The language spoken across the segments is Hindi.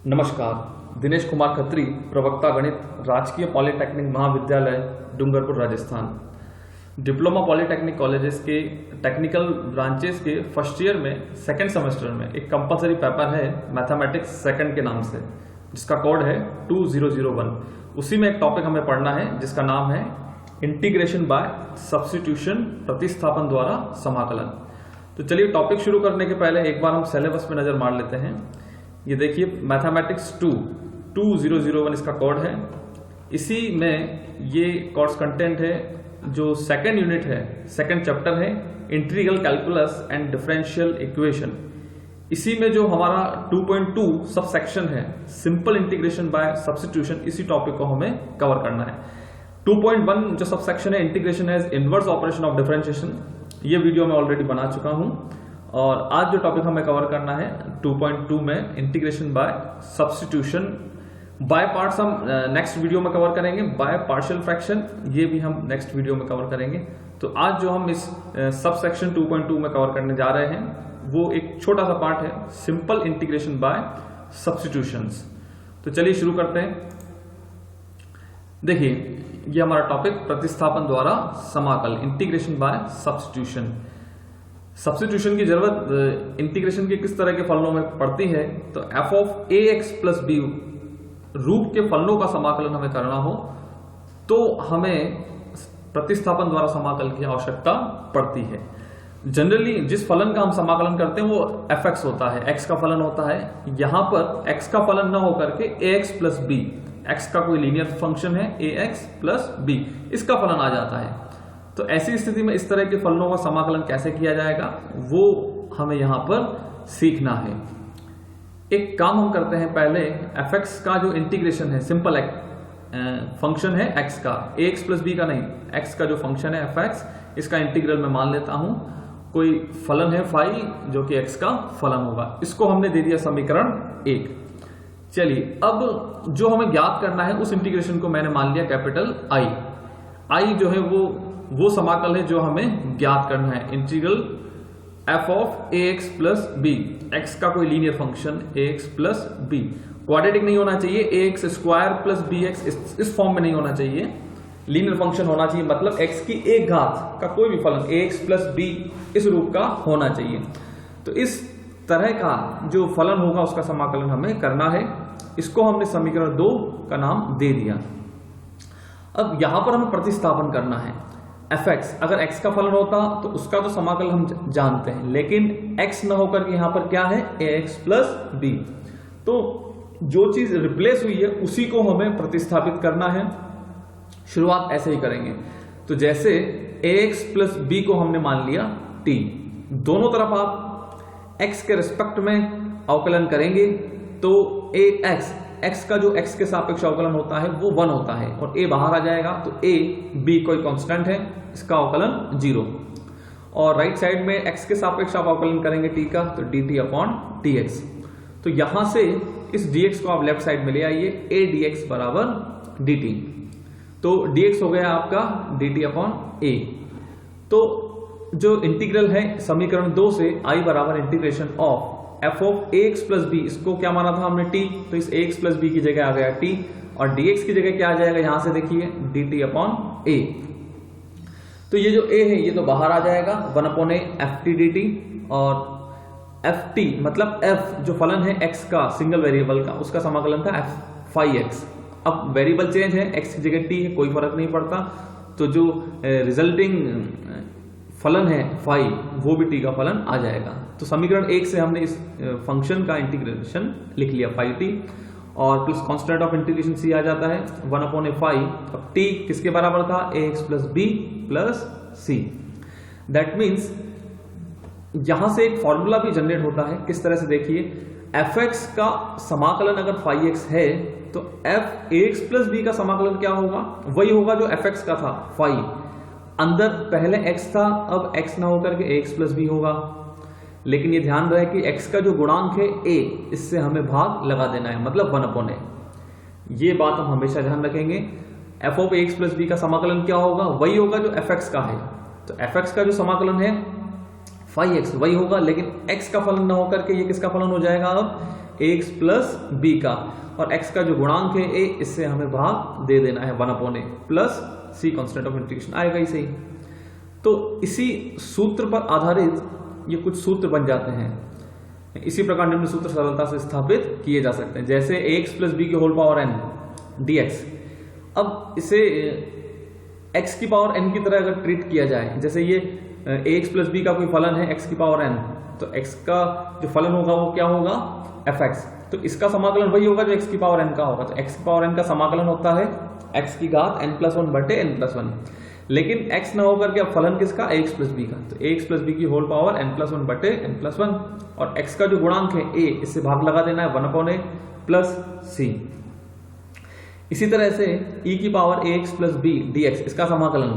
नमस्कार, दिनेश कुमार खत्री, प्रवक्ता गणित, राजकीय पॉलिटेक्निक महाविद्यालय Dungarpur Rajasthan. Diploma polytechnic colleges के टेक्निकल ब्रांचेस के फर्स्ट ईयर में सेकेंड सेमेस्टर में एक कंपलसरी पेपर है मैथमेटिक्स सेकंड के नाम से, जिसका कोड है 2001। उसी में एक टॉपिक हमें पढ़ना है जिसका नाम है इंटीग्रेशन बाय सब्स्टिट्यूशन, प्रतिस्थापन द्वारा समाकलन। तो चलिए टॉपिक शुरू करने के पहले एक बार हम सिलेबस पे नजर मार लेते हैं। ये देखिए मैथमेटिक्स 2001 इसका कोड है। इसी में ये कोर्स कंटेंट है जो सेकंड यूनिट है, सेकंड चैप्टर है integral calculus and differential equation. इसी में जो हमारा 2.2 सब सेक्शन है सिंपल इंटीग्रेशन बाय सब्स्टिट्यूशन, इसी टॉपिक को हमें कवर करना है। 2.1 जो सब सेक्शन है integration as inverse operation of differentiation, ये वीडियो मैं ऑलरेडी बना चुका हूं। और आज जो टॉपिक हमें कवर करना है 2.2 में integration by substitution. By parts हम नेक्स्ट वीडियो में कवर करेंगे, बाय पार्शियल फ्रैक्शन ये भी हम नेक्स्ट वीडियो में कवर करेंगे। तो आज जो हम इस सब सेक्शन 2.2 में कवर करने जा रहे हैं वो एक छोटा सा पार्ट है सिंपल इंटीग्रेशन बाय सब्स्टिट्यूशंस। तो चलिए शुरू करते हैं। देखिए ये हमारा टॉपिक प्रतिस्थापन द्वारा समाकल, इंटीग्रेशन बाय सब्स्टिट्यूशन। सब्स्टिट्यूशन की जरूरत इंटीग्रेशन के किस तरह के फलनों में पड़ती है, तो f of ax plus B रूप के फलनों का समाकलन हमें करना हो तो हमें प्रतिस्थापन द्वारा समाकल की आवश्यकता पड़ती है। जनरली जिस फलन का हम समाकलन करते हैं वो fx होता है, x का फलन होता है। यहां पर x का फलन न होकर के ax प्लस बी, x का कोई लीनियर फंक्शन है ax प्लस बी, इसका फलन आ जाता है। तो ऐसी स्थिति में इस तरह के फलनों का समाकलन कैसे किया जाएगा वो हमें यहां पर सीखना है। एक काम हम करते हैं, पहले fx का जो इंटीग्रेशन है सिंपल फंक्शन है x का, ax प्लस बी का नहीं, x का जो फंक्शन है fx, इसका इंटीग्रल मैं मान लेता हूं। कोई फलन है फाई जो कि x का फलन होगा, इसको हमने दे दिया समीकरण 1। चलिए अब जो हमें ज्ञात करना है उस इंटीग्रेशन को मैंने मान लिया कैपिटल I जो है वो समाकल है जो हमें ज्ञात करना है। Integral f of ax plus B, x का कोई linear function ax plus B, quadratic नहीं होना चाहिए, ax स्क्वायर प्लस bx इस फॉर्म में नहीं होना चाहिए, लीनियर फंक्शन होना चाहिए, मतलब x की एक घात का कोई भी फलन ax प्लस बी इस रूप का होना चाहिए। तो इस तरह का जो फलन होगा उसका समाकलन हमें करना है। इसको हमने समीकरण 2 का नाम दे दिया। अब यहां पर हमें प्रतिस्थापन करना है। fx अगर x का फलन होता तो उसका तो समाकल हम जानते हैं, लेकिन x न होकर के यहां पर क्या है ax प्लस बी। तो जो चीज रिप्लेस हुई है उसी को हमें प्रतिस्थापित करना है। शुरुआत ऐसे ही करेंगे। तो जैसे ax प्लस बी को हमने मान लिया t, दोनों तरफ आप x के रिस्पेक्ट में अवकलन करेंगे तो x का जो x के सापेक्ष अवकलन होता है वो 1 होता है और a बाहर आ जाएगा, तो b कोई कांस्टेंट है, इसका अवकलन 0। और राइट साइड में x के सापेक्ष आप अवकलन करेंगे t का, तो dt अपॉन dx। तो यहां से इस dx को आप लेफ्ट साइड में ले आइए, a dx बराबर dt। तो dx हो गया आपका dt अपॉन a। तो जो इंटीग्रल है समीकरण 2 से I बराबर integration of f of ax plus B, इसको क्या माना था हमने t, तो इस ax प्लस बी की जगह आ गया t, और dx की जगह क्या आ जाएगा यहां से देखिए dt अपॉन a। तो ये जो a है ये तो बाहर आ जाएगा, 1 अपॉन a ft dt, और ft मतलब f जो फलन है x का सिंगल वेरिएबल का, उसका समाकलन था f फाई x। अब वेरिएबल चेंज है, x की जगह t है, कोई फर्क नहीं पड़ता, तो जो रिजल्टिंग फलन है फाई वो भी t का फलन आ जाएगा। तो समीकरण 1 से हमने इस फंक्शन का इंटीग्रेशन लिख लिया फाई t, और plus constant of integration c आ जाता है 1 अपॉन a फाई। अब t किसके बराबर था ax plus b plus c। That means यहां से एक फॉर्मूला भी जनरेट होता है। किस तरह से देखिए, fx का समाकलन अगर फाई x है तो f ax प्लस b का समाकलन क्या होगा, वही होगा जो fx का था फाई। अंदर पहले x था, अब x ना होकर के ax प्लस बी होगा, लेकिन ये ध्यान रहे कि x का जो गुणांक है a, इससे हमें भाग लगा देना है, मतलब 1 अपॉन a। ये बात हम हमेशा ध्यान रखेंगे। f of ax plus B का समाकलन क्या होगा, वही होगा जो fx का है। तो fx का जो समाकलन है फाई x वही होगा, लेकिन x का फलन ना होकर के ये किसका फलन हो जाएगा, अब ax प्लस b का, और x का जो गुणांक है a, इससे हमें भाग दे देना है 1/a plus c constant of integration आएगा ही सही। तो इसी सूत्र पर आधारित ये कुछ सूत्र बन जाते हैं। इसी प्रकार निम्न सूत्र सरलता से स्थापित किए जा सकते हैं, जैसे ax प्लस b के होल पावर n dx। अब इसे x की पावर n की तरह अगर ट्रीट किया जाए, जैसे ये ax प्लस b का कोई फलन है x की पावर n, तो x का जो फलन होगा वो क्या होगा, fx। तो इसका समाकलन वही होगा जो x की पावर n का होगा। तो x की पावर n का समाकलन होता है x की घात n+1 बटे n+1, लेकिन x ना होकर के अब फलन किसका, ax प्लस b का, तो ax प्लस b की होल पावर n+1 बटे n+1, और x का जो गुणांक है a, इससे भाग लगा देना है 1/a प्लस c। इसी तरह से e की power ax plus b dx, इसका समाकलन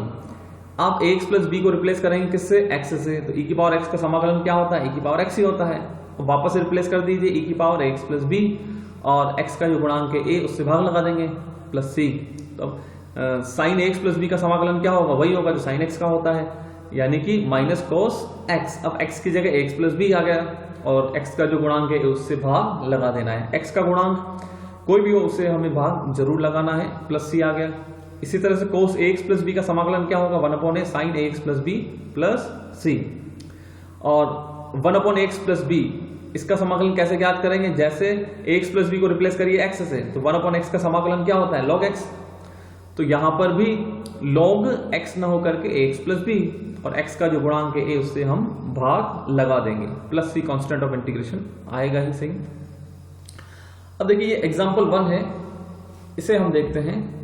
आप ax प्लस b को रिप्लेस करेंगे किससे, x से, तो e की पावर x का समाकलन क्या होता है, e की पावर x ही होता है। तो वापस रिप्लेस कर दीजिए e की पावर ax प्लस b, और x का जो गुणांक है a, उससे भाग लगा देंगे प्लस c। तो साइन ax प्लस b का समाकलन क्या होगा, वही होगा जो साइन x का होता है, यानी कि माइनस कोस x। अब x की जगह ax प्लस b आ गया, और x का जो गुणांक है उससे भाग लगा देना है। x का गुणांक कोई भी हो उससे हमें भाग जरूर लगाना है, प्लस c आ गया। इसी तरह से कोस ax प्लस b का समाकलन क्या होगा, 1/a sine ax plus b plus c, और 1/x प्लस b इसका समाकलन कैसे ज्ञात करेंगे, जैसे ax प्लस b को रिप्लेस करिए x से, तो 1/x का समाकलन क्या होता है, log x। तो यहां पर भी log x ना होकर के ax प्लस b, और x का जो गुणांक है a, उससे हम भाग लगा देंगे, plus c constant of integration आएगा ही सही। अब देखिए ये एग्जाम्पल 1 है, इसे हम देखते हैं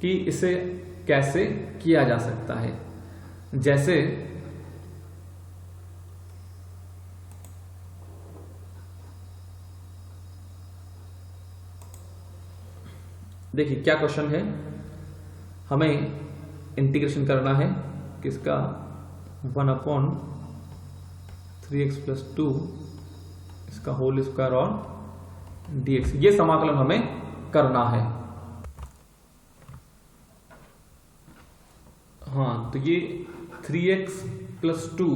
कि इसे कैसे किया जा सकता है। जैसे देखिए क्या क्वेश्चन है, हमें इंटीग्रेशन करना है किसका, 1/3x प्लस 2 इसका होल स्क्वायर और dx, ये समाकलन हमें करना है। हाँ, तो ये 3x प्लस 2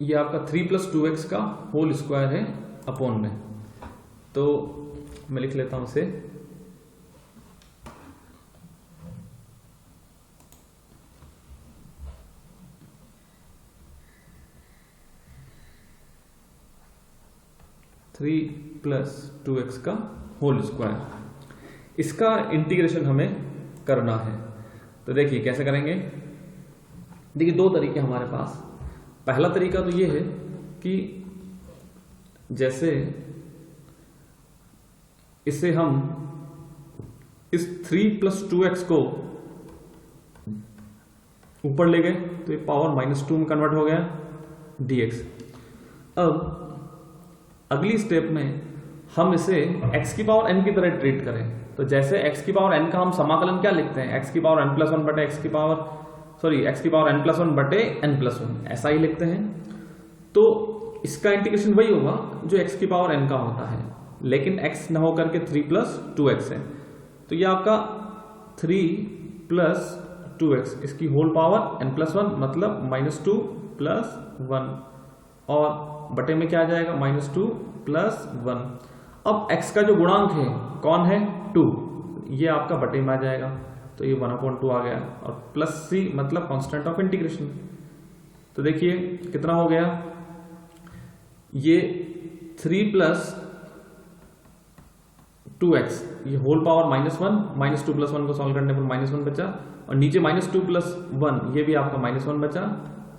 ये आपका 3 प्लस 2x का होल स्क्वायर है अपॉन में, तो मैं लिख लेता हूं इसे, थ्री प्लस 2x का होल स्क्वायर, इसका इंटीग्रेशन हमें करना है। तो देखिए कैसे करेंगे, देखिए दो तरीके हमारे पास। पहला तरीका तो ये है कि जैसे इसे हम इस 3 प्लस 2x को ऊपर ले गए तो ये पावर -2 में कन्वर्ट हो गया dx। अब अगली स्टेप में हम इसे x की पावर n की तरह ट्रीट करें, तो जैसे x की पावर n का हम समाकलन क्या लिखते हैं, x की पावर n+1 बटे x की पावर n+1 बटे n+1, ऐसा ही लिखते हैं। तो इसका इंटीग्रेशन वही होगा जो x की पावर n का होता है, लेकिन x न होकर के 3 प्लस 2x है, तो ये आपका 3 प्लस 2x इसकी होल पावर n+1 मतलब -2 प्लस 1, और बटे में क्या आ जाएगा -2 प्लस 1। अब x का जो गुणांक है कौन है, 2, ये आपका बटे में आ जाएगा, तो ये 1/2 आ गया, और प्लस c मतलब कांस्टेंट ऑफ इंटीग्रेशन। तो देखिए कितना हो गया, ये 3 प्लस 2x ये होल पावर -1, -2 प्लस 1 को सॉल्व करने पर -1 बचा, और नीचे -2 प्लस 1 ये भी आपका -1 बचा,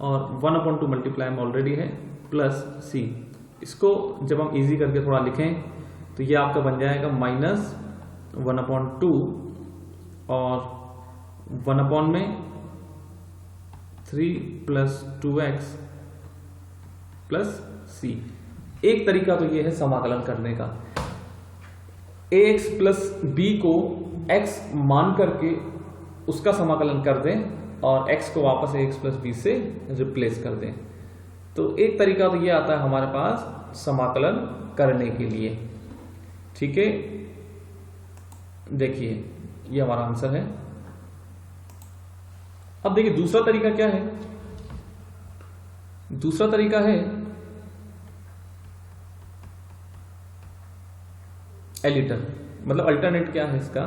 और 1/2 मल्टीप्लाई में ऑलरेडी है प्लस c। इसको जब हम इजी करके थोड़ा लिखें तो ये आपका बन जाएगा -1/2 और 1 में 3 प्लस 2x प्लस c। एक तरीका तो ये है समाकलन करने का, ax प्लस b को x मान करके उसका समाकलन कर दें और x को वापस ax प्लस b से रिप्लेस कर दें। तो एक तरीका तो ये आता है हमारे पास समाकलन करने के लिए, ठीक है। देखिए ये हमारा आंसर है। अब देखिए दूसरा तरीका क्या है, दूसरा तरीका है एलिटर, मतलब अल्टरनेट क्या है इसका,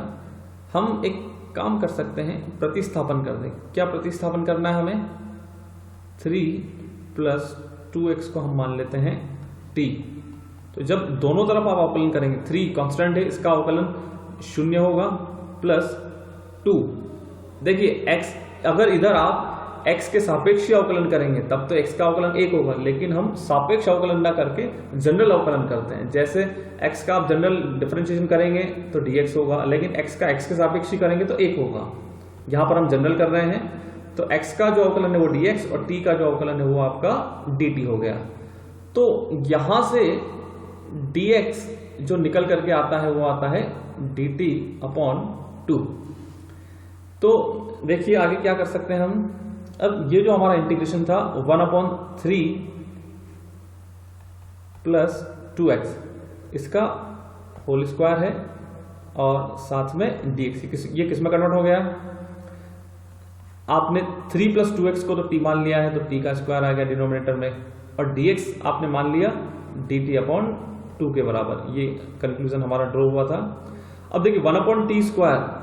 हम एक काम कर सकते हैं, प्रतिस्थापन कर दें। क्या प्रतिस्थापन करना है हमें, 3 + 2x को हम मान लेते हैं t। तो जब दोनों तरफ आप अवकलन करेंगे, 3 कांस्टेंट है, इसका अवकलन 0 होगा प्लस 2। देखिए x, अगर इधर आप x के सापेक्ष अवकलन करेंगे तब तो x का अवकलन 1 होगा, लेकिन हम सापेक्ष अवकलन ना करके जनरल अवकलन करते हैं। जैसे x का आप जनरल डिफरेंशिएशन करेंगे तो dx होगा, लेकिन x का x के सापेक्ष करेंगे तो 1 होगा। यहाँ पर हम जनरल कर रहे हैं, तो x का जो अवकलन है वो dx और t का जो अवकलन है वो आपका dt हो गया। तो यहां से dx जो निकल करके आता है वो आता है dt/2। तो देखिए आगे क्या कर सकते हैं हम। अब ये जो हमारा इंटीग्रेशन था 1/3 + 2x, इसका होल स्क्वायर है और साथ में dx, ये किस में कन्वर्ट हो गया, आपने 3 + 2x को तो t मान लिया है तो t का स्क्वायर आ गया डिनोमिनेटर में, और dx आपने मान लिया dt/2 के बराबर। ये कंक्लूजन हमारा ड्रॉ हुआ था। अब देखिए 1/t²,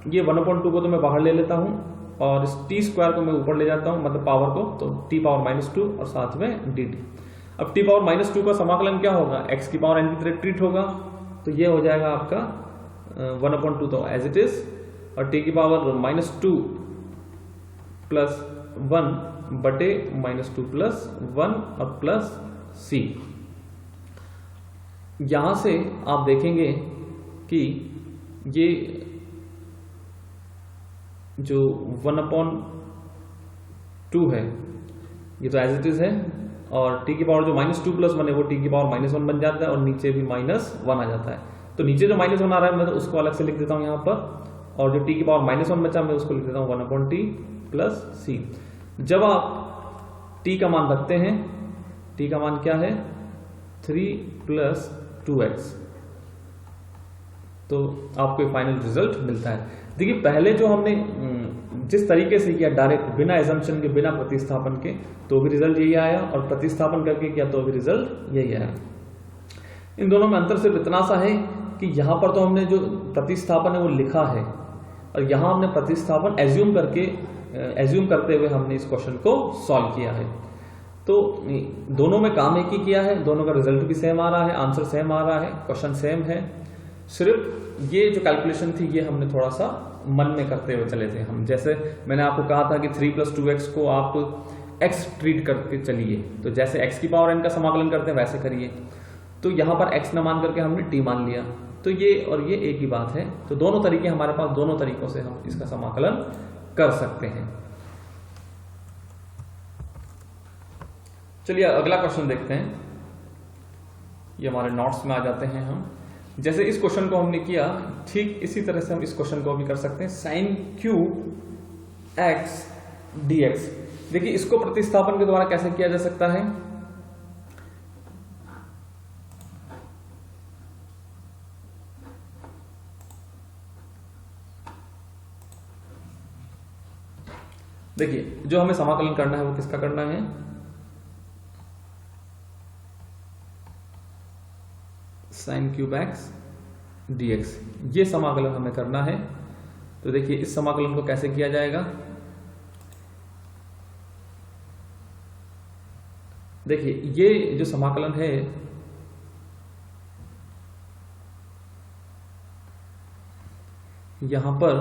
ये 1/2 को तो मैं बाहर ले लेता हूं और इस t² को मैं ऊपर ले जाता हूं, मतलब पावर को, तो t⁻⁻2 और साथ में dt। अब t⁻⁻2 का समाकलन क्या होगा, x की पावर n की तरह ट्रीट होगा, तो ये हो जाएगा आपका 1/2 तो एज इट इज, और t⁻⁻2 + 1/-2 + 1 और प्लस c। यहां से आप देखेंगे कि ये जो 1/2 है ये तो एज इट इज है, और t की पावर जो -2 + 1 है वो t की पावर -1 बन जाता है, और नीचे भी -1 आ जाता है। तो नीचे जो -1 आ रहा है मैं तो उसको अलग से लिख देता हूँ यहाँ पर, और जो t की पावर -1 बचा मैं उसको लिख देता हूँ 1/t + c। जब आप t का मान रखते हैं, t का मान क्या है 3 + 2x, तो आपको फाइनल रिजल्ट मिलता है। देखिए पहले जो हमने जिस तरीके से किया डायरेक्ट, बिना एजम्पशन के, बिना प्रतिस्थापन के, तो भी रिजल्ट यही आया, और प्रतिस्थापन करके किया तो भी रिजल्ट यही आया। इन दोनों में अंतर सिर्फ इतना सा है कि यहाँ पर तो हमने जो प्रतिस्थापन है वो लिखा है, और यहाँ हमने प्रतिस्थापन एज्यूम करते हुए हमने इस क्वेश्चन को सॉल्व किया है। तो दोनों में काम एक ही किया है, दोनों का रिजल्ट भी सेम आ रहा है, आंसर सेम आ रहा है, क्वेश्चन सेम है। सिर्फ ये जो कैलकुलेशन थी ये हमने थोड़ा सा मन में करते हुए चले थे हम। जैसे मैंने आपको कहा था कि 3 + 2x को आप x ट्रीट करके चलिए, तो जैसे x की पावर n का समाकलन करते हैं वैसे करिए। तो यहाँ पर x न मान करके हमने t मान लिया, तो ये और ये एक ही बात है। तो दोनों तरीके हमारे पास, दोनों तरीकों से हम इसका समाकलन कर सकते हैं। चलिए अगला क्वेश्चन देखते हैं। ये हमारे नोट्स में आ जाते हैं हम। जैसे इस क्वेश्चन को हमने किया, ठीक इसी तरह से हम इस क्वेश्चन को भी कर सकते हैं। sin3x dx, देखिए इसको प्रतिस्थापन के द्वारा कैसे किया जा सकता है। देखिए जो हमें समाकलन करना है वो किसका करना है, sin3x dx, ये समाकलन हमें करना है। तो देखिए इस समाकलन को कैसे किया जाएगा। देखिए ये जो समाकलन है यहां पर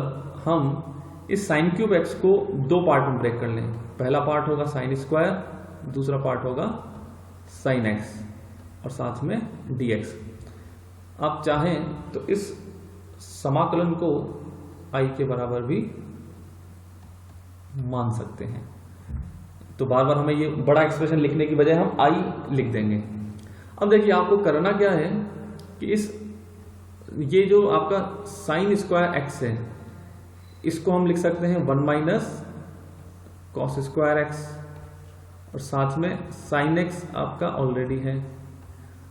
हम इस sin3x को दो पार्ट में ब्रेक कर लें। पहला पार्ट होगा sin², दूसरा पार्ट होगा sin x और साथ में dx। आप चाहें तो इस समाकलन को i के बराबर भी मान सकते हैं। तो बार बार हमें ये बड़ा एक्सप्रेशन लिखने की बजाय हम i लिख देंगे। अब देखिए आपको करना क्या है कि ये जो आपका sin²x है इसको हम लिख सकते हैं 1 - cos²x, और साथ में sin x आपका ऑलरेडी है।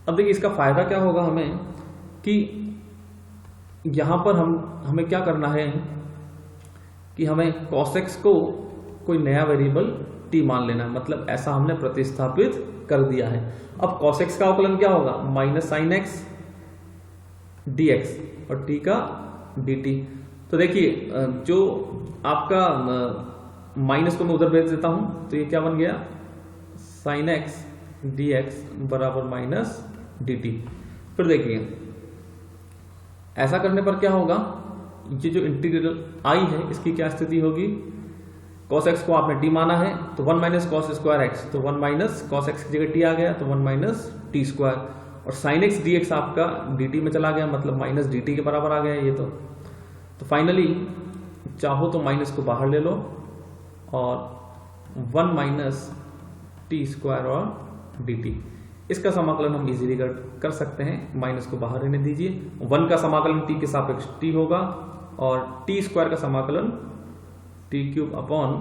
अब देखिए इसका फायदा क्या होगा हमें कि यहाँ पर हमें क्या करना है कि हमें cos x को कोई नया वेरिएबल t मान लेना है, मतलब ऐसा हमने प्रतिस्थापित कर दिया है। अब cos x का अवकलन क्या होगा, माइनस साइन एक्स dx और t का dt। तो देखिए जो आपका माइनस को मैं उधर भेज देता हूं, तो ये क्या बन गया, साइन एक्स dx बराबर माइनस dt। फिर देखिए ऐसा करने पर क्या होगा, ये जो इंटीग्रल i है इसकी क्या स्थिति होगी, cos x को आपने t माना है तो 1 माइनस कॉस स्क्वायर एक्स, तो 1 माइनस कॉस एक्स की जगह t आ गया तो 1 माइनस टी स्क्वायर, और साइन एक्स dx आपका dt में चला गया, मतलब माइनस dt के बराबर आ गया ये। तो फाइनली चाहो तो माइनस को बाहर ले लो और 1 माइनस टी स्क्वायर और dt, इसका समाकलन हम इजीली कर सकते हैं। माइनस को बाहर रहने दीजिए, 1 का समाकलन t के सापेक्ष t होगा और टी स्क्वायर का समाकलन टी क्यूब अपॉन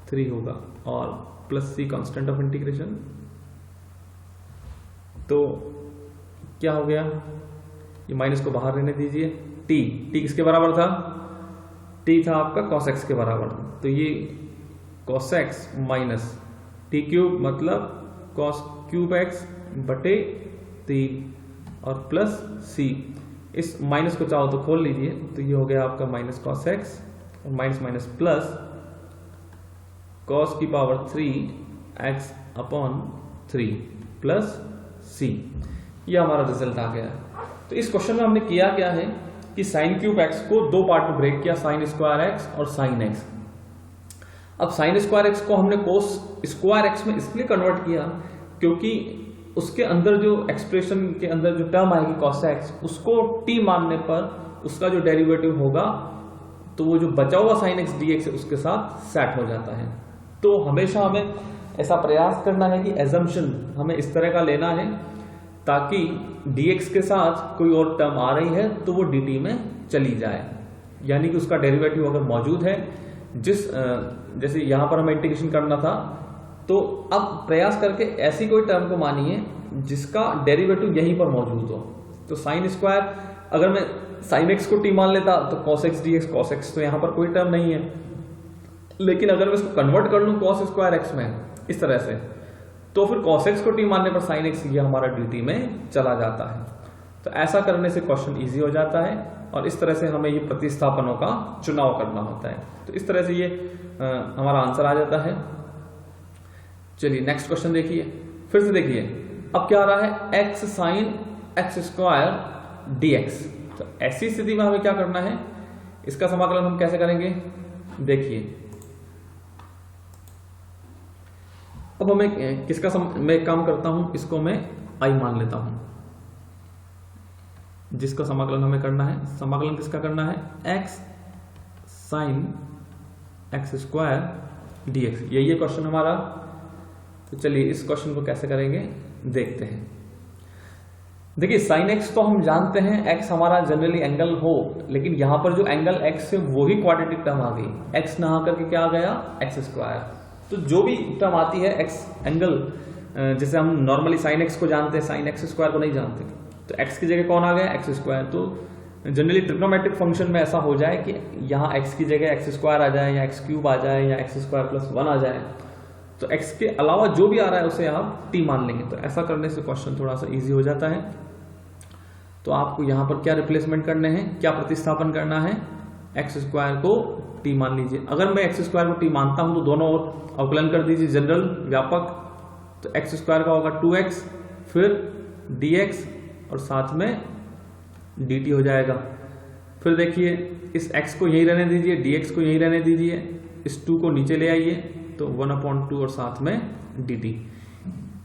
3 होगा और plus c constant of integration. तो क्या हो गया, ये माइनस को बाहर रहने दीजिए, t किसके बराबर था, t था आपका cos x के बराबर, तो ये cos x minus T cube मतलब cos क्यूब x बटे 3 और प्लस c, इस माइनस को चाहो तो खोल लीजिए, तो ये हो गया आपका माइनस cos x और माइनस माइनस प्लस cos की power 3 x upon 3 plus c, ये हमारा रिजल्ट आ गया है। तो इस क्वेश्चन में हमने किया क्या है कि साइन क्यूब x को दो पार्ट में ब्रेक किया, साइन स्क्वायर x और साइन x। अब साइन स्क्वायर x को हमने कोस स्क्वायर x में इसलिए कन्वर्ट किया क्योंकि उसके अंदर जो एक्सप्रेशन के अंदर जो टर्म आएगी cos x, उसको t मानने पर उसका जो डेरिवेटिव होगा तो वो जो बचा हुआ साइन एक्स dx उसके साथ सेट हो जाता है। तो हमेशा हमें ऐसा प्रयास करना है कि एजम्पशन हमें इस तरह का लेना है ताकि dx के साथ कोई और टर्म आ रही है तो वो dt में चली जाए, यानी कि उसका डेरिवेटिव अगर मौजूद है, जैसे यहाँ पर हमें इंटीग्रेशन करना था, तो अब प्रयास करके ऐसी कोई टर्म को मानिए जिसका डेरिवेटिव यहीं पर मौजूद हो। तो साइन स्क्वायर, अगर मैं साइन एक्स को t मान लेता तो cos x dx, cos x तो यहाँ पर कोई टर्म नहीं है, लेकिन अगर मैं इसको कन्वर्ट कर लूँ cos स्क्वायर x में इस तरह से, तो फिर cos x को t मानने पर sin x ये हमारा dt में चला जाता है। तो ऐसा करने से क्वेश्चन इजी हो जाता है और इस तरह से हमें ये प्रतिस्थापनों का चुनाव करना होता है। तो इस तरह से ये हमारा आंसर आ जाता है। चलिए नेक्स्ट क्वेश्चन देखिए, फिर से देखिए अब क्या आ रहा है, x sine x square dx। तो ऐसी स्थिति में हमें क्या करना है, इसका समाकलन हम कैसे करेंगे, देखिए अब हमें किसका मैं एक काम करता हूं, इसको मैं i मान लेता हूं, जिसका समाकलन हमें करना है। समाकलन किसका करना है, x sine x square dx, यही है क्वेश्चन हमारा। तो चलिए इस क्वेश्चन को कैसे करेंगे देखते हैं। देखिए साइन एक्स तो हम जानते हैं x हमारा जनरली एंगल हो, लेकिन यहां पर जो एंगल x है वो ही क्वाड्रेटिक टर्म आ गई, x नहा करके क्या आ गया, एक्स स्क्वायर। तो जो भी टर्म आती है x एंगल, जैसे हम नॉर्मली साइन एक्स को जानते हैं, साइन एक्स स्क्वायर को नहीं जानते, तो x की जगह कौन आ गया, एक्स स्क्वायर। तो जनरली ट्रिग्नोमेट्रिक फंक्शन में ऐसा हो जाए कि यहाँ x की जगह एक्स स्क्वायर आ जाए या एक्स क्यूब आ जाए या एक्स स्क्वायर प्लस 1 आ जाए, तो x के अलावा जो भी आ रहा है उसे आप t मान लेंगे। तो ऐसा करने से क्वेश्चन थोड़ा सा इजी हो जाता है। तो आपको यहाँ पर क्या रिप्लेसमेंट करने हैं, क्या प्रतिस्थापन करना है, एक्स स्क्वायर को t मान लीजिए। अगर मैं एक्स स्क्वायर को t मानता हूँ तो दोनों ओर अवकलन कर दीजिए, जनरल व्यापक, तो एक्स स्क्वायर का होगा 2x, फिर dx और साथ में dt हो जाएगा। फिर देखिए इस x को यहीं रहने दीजिए, dx को यहीं रहने दीजिए, इस 2 को नीचे ले आइए तो 1/2 और साथ में dt।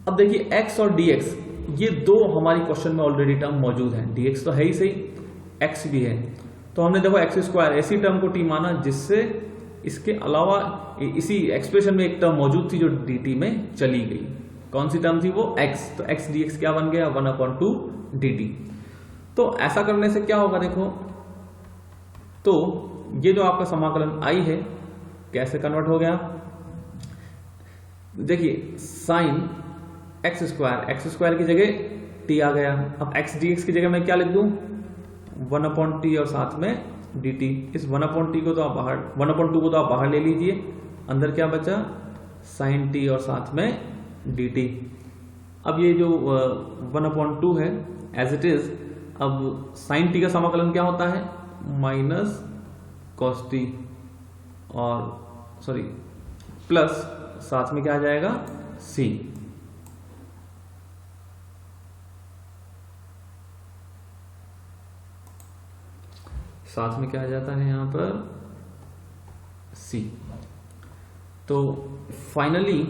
अब देखिए x और dx ये दो हमारी क्वेश्चन में ऑलरेडी टर्म मौजूद है, dx तो है ही सही, x भी है। तो हमने देखो एक्स स्क्वायर ऐसी टर्म को t माना जिससे इसके अलावा इसी एक्सप्रेशन में एक टर्म मौजूद थी जो dt में चली गई। कौन सी टर्म थी वो, x। तो x dx क्या बन गया, 1/2 dt। तो ऐसा करने से क्या होगा देखो, तो ये जो आपका समाकलन i है कैसे कन्वर्ट हो गया, देखिए साइन एक्स स्क्वायर की जगह t आ गया। अब x dx की जगह मैं क्या लिख दूं, 1/t और साथ में dt। इस 1/t को तो आप बाहर 1/2 को तो आप बाहर ले लीजिए, अंदर क्या बचा sin t और साथ में dt। अब ये जो 1/2 है एज इट इज, अब sin t का समाकलन क्या होता है माइनस cos t और सॉरी प्लस साथ में क्या आ जाएगा c। साथ में क्या आ जाता है यहाँ पर c। तो फाइनली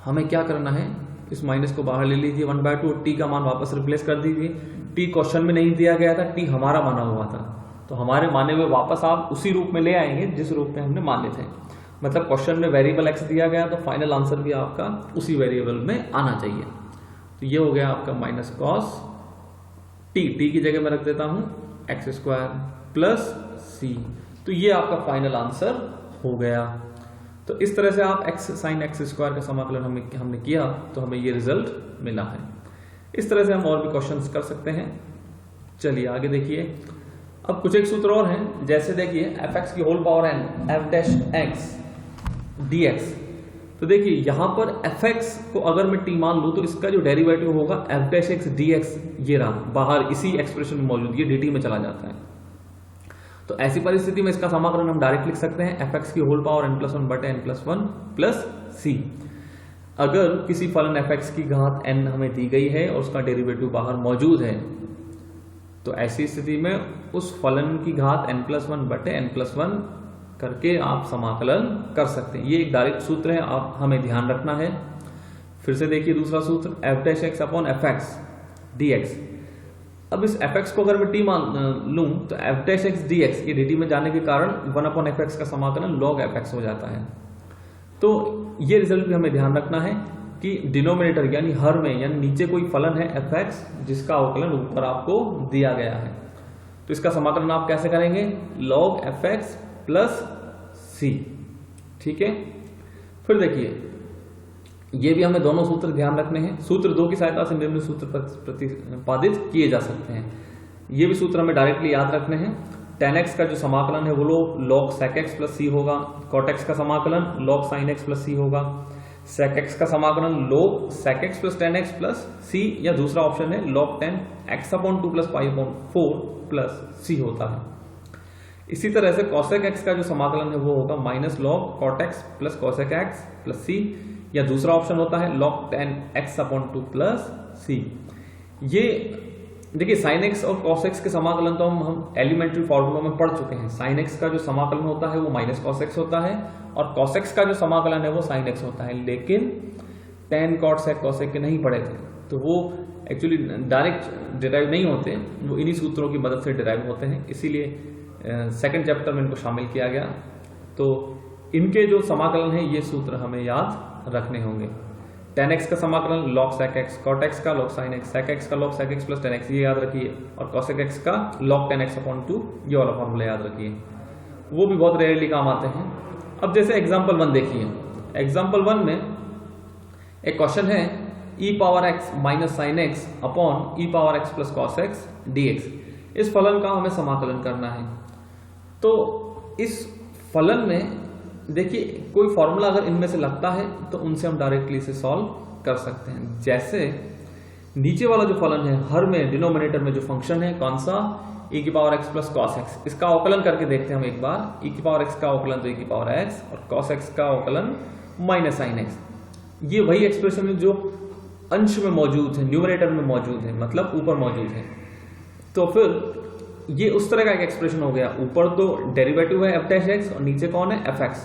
हमें क्या करना है, इस माइनस को बाहर ले लीजिए, 1/2 t का मान वापस रिप्लेस कर दीजिए। t क्वेश्चन में नहीं दिया गया था, t हमारा माना हुआ था, तो हमारे माने हुए वापस आप उसी रूप में ले आएंगे जिस रूप में हमने माने थे। मतलब क्वेश्चन में वेरिएबल x दिया गया तो फाइनल आंसर भी आपका उसी वेरिएबल में आना चाहिए। तो ये हो गया आपका माइनस कॉस t की जगह मैं रख देता हूं x² प्लस c। तो ये आपका फाइनल आंसर हो गया। तो इस तरह से आप x sin x² का समाकलन हमने किया तो हमें ये रिजल्ट मिला है। इस तरह से हम और भी क्वेश्चंस कर सकते हैं। चलिए आगे देखिए। अब कुछ एक सूत्र और हैं, जैसे देखिए fx की whole power n f' x dx। तो देखिए यहां पर fx को अगर मैं t मान लूं तो इसका जो डेरिवेटिव होगा f' dx, ये रहा बाहर इसी एक्सप्रेशन में मौजूद, ये dt में चला जाता है। तो ऐसी परिस्थिति में इसका समाकलन हम डायरेक्ट लिख सकते हैं fx की whole power n+1/n+1 plus c। अगर किसी फलन fx की घात n हमें दी गई है और उसका डेरिवेटिव बाहर मौजूद है तो ऐसी स्थिति में उस फलन की घात n+1/n+1 करके आप समाकलन कर सकते हैं। ये एक डायरेक्ट सूत्र है, आप हमें ध्यान रखना है। फिर से देखिए दूसरा सूत्र f'(x/fx dx। अब इस fx को अगर मैं t मान लूं तो f'(x dx ये dt में जाने के कारण 1/fx का समाकलन log fx हो जाता है। तो ये रिजल्ट भी हमें ध्यान रखना है कि डिनोमिनेटर यानी हर में यानी नीचे कोई फलन है fx जिसका अवकलन ऊपर आपको दिया गया है। तो इसका समाकलन आप कैसे करेंगे log fx प्लस c। ठीक है, फिर देखिए ये भी हमें दोनों सूत्र ध्यान रखने हैं। सूत्र 2 की सहायता से निम्न सूत्र प्रतिपादित किए जा सकते हैं। ये भी सूत्र हमें डायरेक्टली याद रखने हैं। tan x का जो समाकलन है वो log sec x plus c होगा, cot x का समाकलन log sin x plus c होगा, sec x का समाकलन log sec x plus tan x plus c, या दूसरा ऑप्शन है log tan x/2 plus π/4 plus c होता है। इसी तरह से cosec x का जो समाकलन है वो होगा minus log cot x plus cosec x plus c, या दूसरा ऑप्शन होता है log tan x/2 plus c। ये देखिए sin x और cos x के समाकलन तो हम एलिमेंट्री फॉर्मूला में पढ़ चुके हैं। sin x का जो समाकलन होता है वो माइनस cos x होता है और cos x का जो समाकलन है वो sin x होता है, लेकिन tan cot sec cos के नहीं पढ़े थे तो वो एक्चुअली डायरेक्ट डिराइव नहीं होते, वो इन्हीं सूत्रों की मदद से डिराइव होते हैं। इसीलिए सेकंड चैप्टर में इनको शामिल किया गया। तो इनके जो समाकलन है ये सूत्र हमें याद रखने होंगे। tan x का समाकलन log sec x, cot x का log sin x, sec x का log sec x plus tan x ये याद रखिए, और cosec x का log tan x/2 ये वाला फॉर्मूला याद रखिए। वो भी बहुत रेयरली काम आते हैं। अब जैसे एग्जाम्पल 1 देखिए। एग्जाम्पल 1 में एक क्वेश्चन है e⁻x minus sine x upon e⁻x plus cos x dx। इस फलन का हमें समाकलन करना है। तो इस फलन में देखिए कोई फॉर्मूला अगर इनमें से लगता है तो उनसे हम डायरेक्टली इसे सॉल्व कर सकते हैं। जैसे नीचे वाला जो फलन है हर में डिनोमिनेटर में जो फंक्शन है कौन सा e⁻x प्लस cos x, इसका अवकलन करके देखते हैं हम एक बार। e⁻x का अवकलन तो e⁻x और cos x का अवकलन माइनस साइन x। ये वही एक्सप्रेशन है जो अंश में मौजूद है, न्यूमरेटर में मौजूद है, मतलब ऊपर मौजूद है। तो फिर ये उस तरह का एक एक्सप्रेशन हो गया। ऊपर तो डेरिवेटिव है f'(x) और नीचे कौन है fx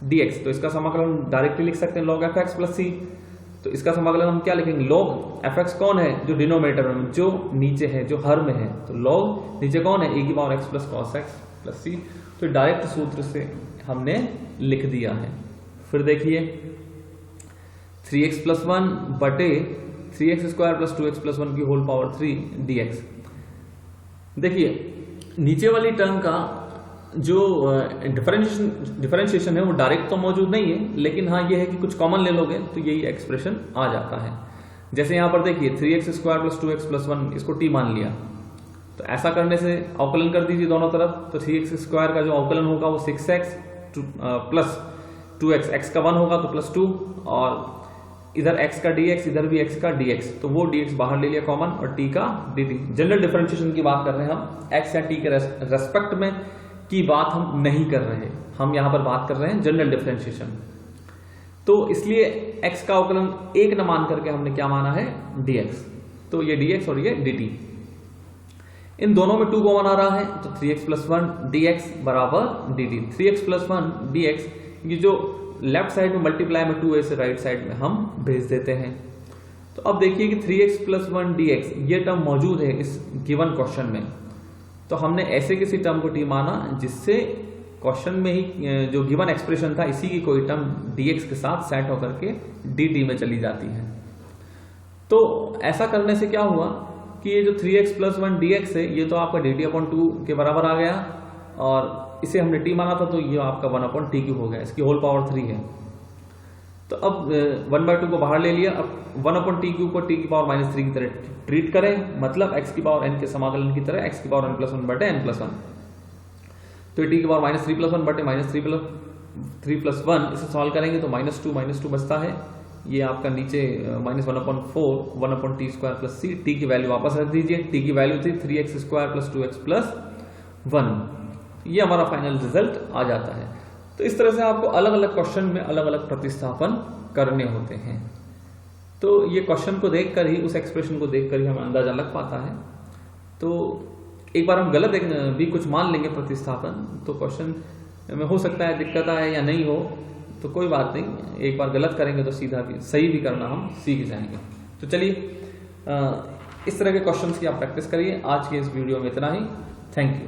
dx। तो इसका समाकलन डायरेक्टली लिख सकते हैं log fx प्लस c। तो इसका समाकलन हम क्या लिखेंगे log fx कौन है जो डिनोमिनेटर में, जो नीचे है, जो हर में है, तो log नीचे कौन है e⁻x plus cos x plus c। तो डायरेक्ट सूत्र से हमने लिख दिया है। फिर देखिए 3x प्लस 1 बटे 3x² प्लस 2x प्लस 1 की होल पावर 3 dx। देखिए नीचे वाली टर्म का जो डिफरेंशिएशन है वो डायरेक्ट तो मौजूद नहीं है, लेकिन हाँ ये है कि कुछ कॉमन ले लोगे तो यही एक्सप्रेशन आ जाता है। जैसे यहाँ पर देखिए 3x² प्लस 2x प्लस 1 इसको t मान लिया, तो ऐसा करने से अवकलन कर दीजिए दोनों तरफ, तो 3x² का जो अवकलन होगा वो 6x प्लस 2x, x का 1 होगा तो +2, और इधर x का dx, इधर भी x का dx, तो वो dx बाहर ले लिया कॉमन, और t का dt। जनरल डिफरेंशिएशन की बात कर रहे हैं हम, x या t के रेस्पेक्ट में की बात हम नहीं कर रहे, हम यहां पर बात कर रहे हैं जनरल डिफरेंशिएशन। तो इसलिए x का अवकलन 1 न मान करके हमने क्या माना है, dx, तो ये dx और ये dt। इन दोनों में 2 कॉमन आ रहा है, तो 3x + 1 dx बराबर dt। 3x + 1 dx, ये जो लेफ्ट साइड में मल्टीप्लाई में 2a से राइट साइड में हम भेज देते हैं। तो अब देखिए कि 3x + 1 dx ये टर्म मौजूद है इस गिवन क्वेश्चन में, तो हमने ऐसे किसी टर्म को t माना जिससे क्वेश्चन में ही जो गिवन एक्सप्रेशन था इसी की कोई टर्म dx के साथ सेट होकर के dt में चली जाती है। तो ऐसा करने से क्या हुआ कि ये जो 3x + 1 dx है ये तो आपका dt/2 के बराबर आ गया, और इसे हमने t माना था तो ये आपका 1/t³ हो गया, इसकी होल पावर 3 है। तो अब 1/2 को बाहर ले लिया, अब 1/t³ को t⁻³ की तरह ट्रीट करें, मतलब x⁻n के समाकलन की तरह x⁻n+1/n+1। तो t⁻³ +1/−3 + 1 इसे सॉल्व करेंगे तो -2 बचता है, ये आपका नीचे -1/4 1/t² + c, t की वैल्यू वापस रख दीजिए, t की वैल्यू थी 3x² + 2x + 1, ये हमारा फाइनल रिजल्ट आ जाता है। तो इस तरह से आपको अलग अलग क्वेश्चन में अलग अलग प्रतिस्थापन करने होते हैं। तो ये क्वेश्चन को देखकर ही, उस एक्सप्रेशन को देखकर ही हमें अंदाजा लग पाता है। तो एक बार हम गलत भी कुछ मान लेंगे प्रतिस्थापन, तो क्वेश्चन में हो सकता है दिक्कत आए या नहीं हो, तो कोई बात नहीं, एक बार गलत करेंगे तो सीधा भी सही भी करना हम सीख जाएंगे। तो चलिए इस तरह के क्वेश्चंस की आप प्रैक्टिस करिए। आज के इस वीडियो में इतना ही। Thank you.